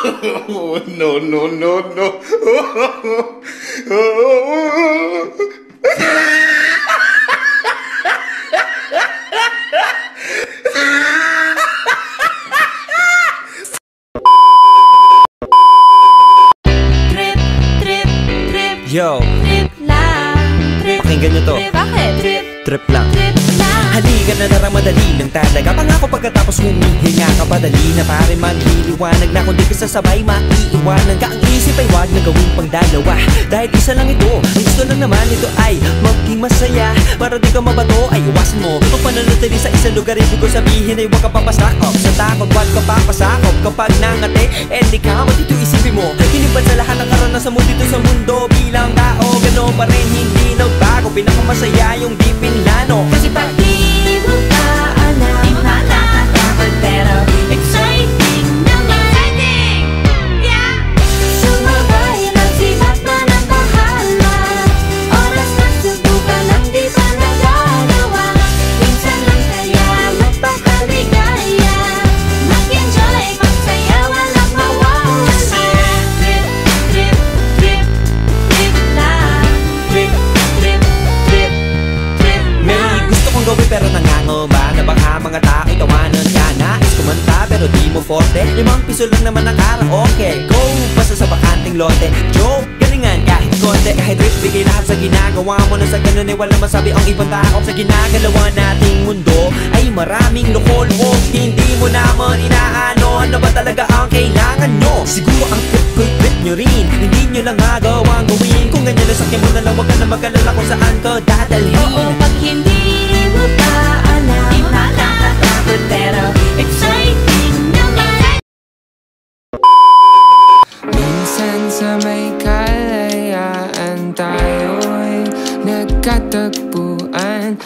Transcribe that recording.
No, no, no, no. Trip, trip, trip. Yo, Trip lang. Trip. pakinggan nyo to. Trip. Bakit? Trip. Trip lang. Trip lang. Halika na darang madali lang talaga. Pangako pagkatapos humihinga ka padali na pare maghiliwanag na kung di ka sasabay maiiwanan ka. Ang isip ay wag na gawin pang dalawa dahil isa lang ito. Ang gusto lang naman ito ay maging masaya. Para di ka mabato ay iwasan mo kung pananatili sa isang lugar. Ibig ko sabihin ay huwag ka papasakop sa takot, wag ka papasakop. Kapag nangate, di ka matito isipin mo. Hinipan sa lahat ng karanasan mo dito sa mundo. Bilang tao, gano'n pa rin hindi nagbago. Pinakamasaya yung di pinlano. Kasi pag di mo pa alam, di mo nakakatakot pero exciting naman. Exciting! Yeah! Sumabay lang sibat na ng bahala. Oras na subukan ang di pa nagagawa. Minsan lang kaya magpakaligaya. Mag-enjoy, magsaya, walang mawawala. Trip, trip, trip, trip lang. Trip, trip, trip, trip lang. May gusto kong gawin pero nangangamba na baka mga tao'y tawanan ka. Nais kumanta pero di mo forte. 5 piso lang naman ang karaoke. Go! Basta sa bakanting lote. Joke! Galingan kahit konti. Kahit rip, bigay lahat sa ginagawa mo. Na sa ganun ay walang masabi ang ibang tao. Sa ginagalawa nating mundo ay maraming loko-loko. Hindi mo naman inaano. Ano ba talaga ang kailangan nyo? Siguro ang trip ko'y trip nyo rin. Hindi nyo lang magawang gawin. Kung ganyan na sakyan mo na lang, wag ka na mag-alala kung saan ka dadalhin. Oo, pag hindi mo pa alam, di mo nakakatakot pero exciting naman. Minsan sa may kalayaan tayo'y nagkatagpuan.